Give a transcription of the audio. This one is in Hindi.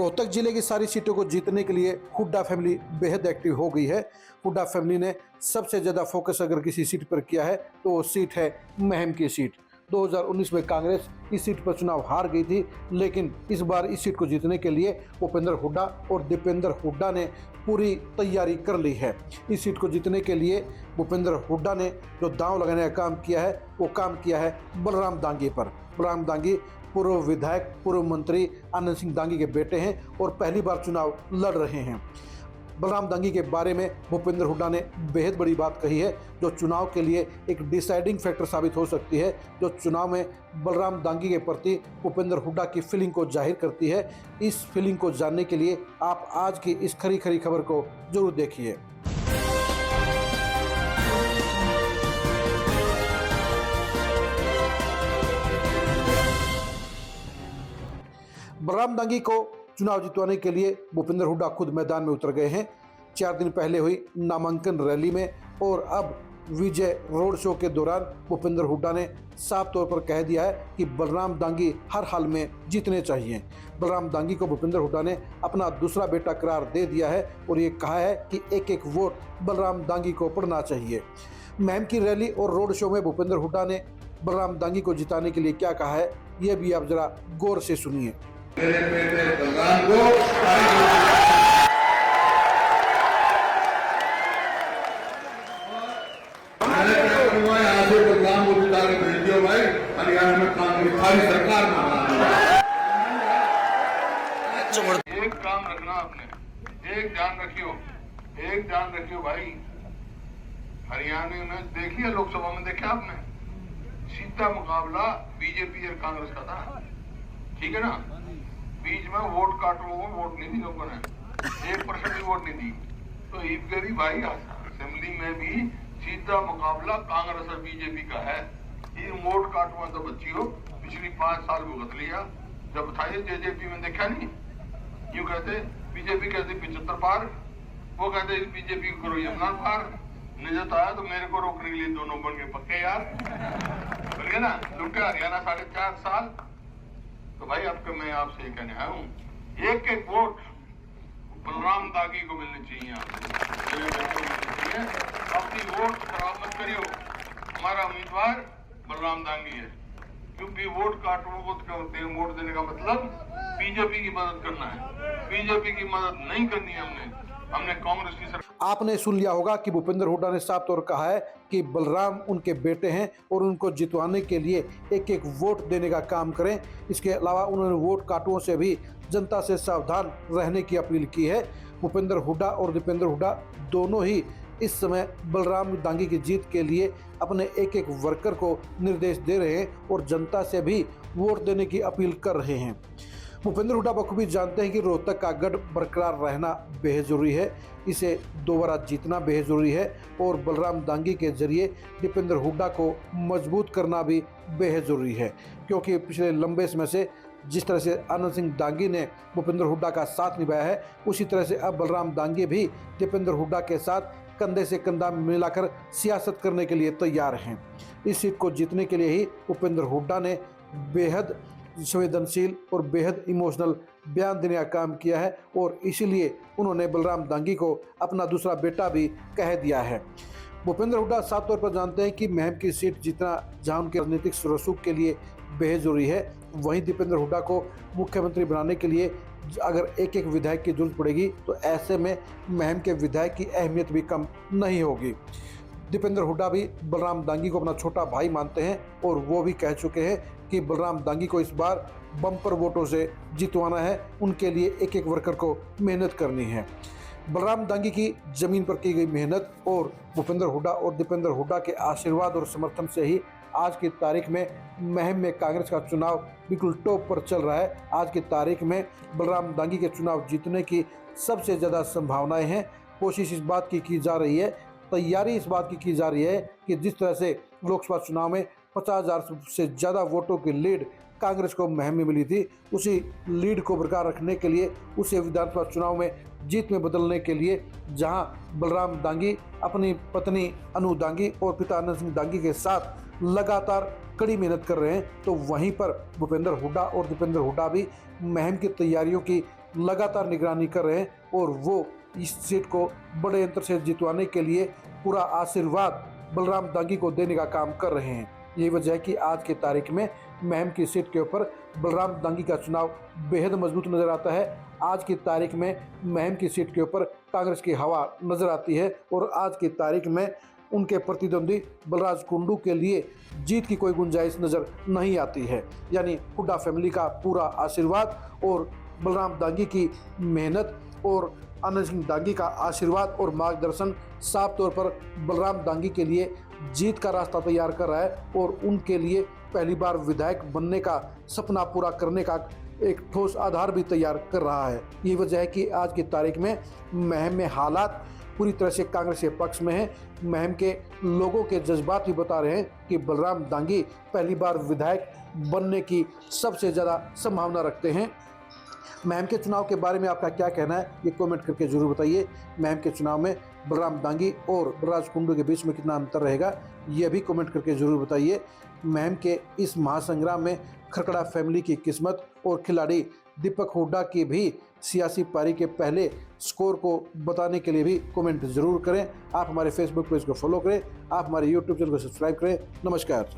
रोहतक जिले की सारी सीटों को जीतने के लिए हुड्डा फैमिली बेहद एक्टिव हो गई है। हुड्डा फैमिली ने सबसे ज़्यादा फोकस अगर किसी सीट पर किया है तो वो सीट है महम की सीट। 2019 में कांग्रेस इस सीट पर चुनाव हार गई थी, लेकिन इस बार इस सीट को जीतने के लिए भूपेंद्र हुड्डा और दीपेंद्र हुड्डा ने पूरी तैयारी कर ली है। इस सीट को जीतने के लिए भूपेंद्र हुड्डा ने जो दांव लगाने का काम किया है वो काम किया है बलराम दांगी पर। बलराम दांगी पूर्व विधायक, पूर्व मंत्री आनंद सिंह दांगी के बेटे हैं और पहली बार चुनाव लड़ रहे हैं। बलराम दांगी के बारे में भूपेंद्र हुड्डा ने बेहद बड़ी बात कही है, जो चुनाव के लिए एक डिसाइडिंग फैक्टर साबित हो सकती है, जो चुनाव में बलराम दांगी के प्रति भूपेंद्र हुड्डा की फीलिंग को जाहिर करती है। इस फीलिंग को जानने के लिए आप आज की इस खरी खरी खबर को जरूर देखिए। बलराम दांगी को चुनाव जितवाने के लिए भूपेंद्र हुड्डा खुद मैदान में उतर गए हैं। 4 दिन पहले हुई नामांकन रैली में और अब विजय रोड शो के दौरान भूपेंद्र हुड्डा ने साफ तौर पर कह दिया है कि बलराम दांगी हर हाल में जीतने चाहिए। बलराम दांगी को भूपेंद्र हुड्डा ने अपना दूसरा बेटा करार दे दिया है और ये कहा है कि एक एक वोट बलराम दांगी को पड़ना चाहिए। महम की रैली और रोड शो में भूपेंद्र हुड्डा ने बलराम दांगी को जिताने के लिए क्या कहा है, ये भी आप जरा गौर से सुनिए। मेरे बेटे बलराम को मैंने क्या करूँगा, यहाँ से बलराम को जिता के भेज दियो भाई। हरियाणा में कांग्रेस खाली सरकार में एक काम रखना आपने, एक ध्यान रखियो भाई। हरियाणा में देखिए, लोकसभा में देखा आपने, सीधा मुकाबला बीजेपी और कांग्रेस का था, ठीक है ना। बीच में वोट काटो, वोट नहीं दी लोगों ने, 1% भी वोट नहीं दी। तो ईपगरी भाई असेंबली में भी सीधा मुकाबला कांग्रेस और बीजेपी का है। ये वोट काटवा तो बच्चियों पिछली 5 साल भुगत लिया। जब था ये जेजेपी में देखा नहीं, यूं कहते बीजेपी कहते 75 पार, वो कहते बीजेपी को करो यमुना पार। निजत आया तो मेरे को रोकने के लिए दोनों बन गए पक्के यार, बन गए ना। लुटा हरियाणा 4.5 साल। तो भाई आपके मैं आपसे ये कहने आया हूँ, एक एक वोट बलराम दांगी को मिलनी चाहिए। अपनी वोट खराब मत करियो। हमारा उम्मीदवार बलराम दांगी है, क्योंकि वोट काटने को वोट देने का मतलब बीजेपी की मदद करना है। बीजेपी की मदद नहीं करनी है हमने कांग्रेस की सरकार। आपने सुन लिया होगा कि भूपेंद्र हुड्डा ने साफ तौर कहा है कि बलराम उनके बेटे हैं और उनको जितवाने के लिए एक एक वोट देने का काम करें। इसके अलावा उन्होंने वोट काटुओं से भी जनता से सावधान रहने की अपील की है। भूपेंद्र हुड्डा और दीपेंद्र हुड्डा दोनों ही इस समय बलराम दांगी की जीत के लिए अपने एक एक वर्कर को निर्देश दे रहे हैं और जनता से भी वोट देने की अपील कर रहे हैं। भूपेंद्र हुड्डा बखूबी जानते हैं कि रोहतक का गढ़ बरकरार रहना बेहद ज़रूरी है, इसे दोबारा जीतना बेहद ज़रूरी है और बलराम दांगी के जरिए दीपेंद्र हुड्डा को मजबूत करना भी बेहद ज़रूरी है। क्योंकि पिछले लंबे समय से जिस तरह से आनंद सिंह दांगी ने भूपेंद्र हुड्डा का साथ निभाया है, उसी तरह से अब बलराम दांगी भी दीपेंद्र हुड्डा के साथ कंधे से कंधा मिलाकर सियासत करने के लिए तैयार हैं। इस सीट को जीतने के लिए ही भूपेंद्र हुड्डा ने बेहद संवेदनशील और बेहद इमोशनल बयान देने का काम किया है और इसीलिए उन्होंने बलराम दांगी को अपना दूसरा बेटा भी कह दिया है। भूपेंद्र हुड्डा साफ तौर पर जानते हैं कि महम की सीट जीतना जहां उनके राजनीतिक रसूख के लिए बेहद ज़रूरी है, वहीं दीपेंद्र हुड्डा को मुख्यमंत्री बनाने के लिए अगर एक एक विधायक की जरूरत पड़ेगी तो ऐसे में महम के विधायक की अहमियत भी कम नहीं होगी। दीपेंद्र हुड्डा भी बलराम दांगी को अपना छोटा भाई मानते हैं और वो भी कह चुके हैं कि बलराम दांगी को इस बार बम्पर वोटों से जितवाना है, उनके लिए एक एक वर्कर को मेहनत करनी है। बलराम दांगी की जमीन पर की गई मेहनत और भूपेंद्र हुड्डा और दीपेंद्र हुड्डा के आशीर्वाद और समर्थन से ही आज की तारीख में महम में कांग्रेस का चुनाव बिल्कुल टॉप पर चल रहा है। आज की तारीख में बलराम दांगी के चुनाव जीतने की सबसे ज़्यादा संभावनाएं हैं। कोशिश इस बात की जा रही है, तैयारी इस बात की जा रही है कि जिस तरह से लोकसभा चुनाव में 50,000 से ज़्यादा वोटों की लीड कांग्रेस को महम में मिली थी, उसी लीड को बरकरार रखने के लिए, उसे विधानसभा चुनाव में जीत में बदलने के लिए जहां बलराम दांगी अपनी पत्नी अनु दांगी और पिता आनंद सिंह दांगी के साथ लगातार कड़ी मेहनत कर रहे हैं, तो वहीं पर भूपेंद्र हुड्डा और दीपेंद्र हुड्डा भी महम की तैयारियों की लगातार निगरानी कर रहे हैं और वो इस सीट को बड़े अंतर से जितवाने के लिए पूरा आशीर्वाद बलराम दांगी को देने का काम कर रहे हैं। यही वजह है कि आज की तारीख में महम की सीट के ऊपर बलराम दांगी का चुनाव बेहद मजबूत नजर आता है। आज की तारीख में महम की सीट के ऊपर कांग्रेस की हवा नजर आती है और आज की तारीख में उनके प्रतिद्वंदी बलराज कुंडू के लिए जीत की कोई गुंजाइश नजर नहीं आती है। यानी हुड्डा फैमिली का पूरा आशीर्वाद और बलराम दांगी की मेहनत और आनंद सिंह दांगी का आशीर्वाद और मार्गदर्शन साफ तौर पर बलराम दांगी के लिए जीत का रास्ता तैयार कर रहा है और उनके लिए पहली बार विधायक बनने का सपना पूरा करने का एक ठोस आधार भी तैयार कर रहा है। यही वजह है कि आज की तारीख में महम में हालात पूरी तरह से कांग्रेस के पक्ष में है। महम के लोगों के जज्बात भी बता रहे हैं कि बलराम दांगी पहली बार विधायक बनने की सबसे ज़्यादा संभावना रखते हैं। महम के चुनाव के बारे में आपका क्या कहना है, ये कमेंट करके जरूर बताइए। महम के चुनाव में बलराम दांगी और बलराज कुंडू के बीच में कितना अंतर रहेगा, ये भी कमेंट करके जरूर बताइए। महम के इस महासंग्राम में खरकड़ा फैमिली की किस्मत और खिलाड़ी दीपक हुड्डा की भी सियासी पारी के पहले स्कोर को बताने के लिए भी कमेंट जरूर करें। आप हमारे फेसबुक पेज को फॉलो करें, आप हमारे यूट्यूब चैनल को सब्सक्राइब करें। नमस्कार।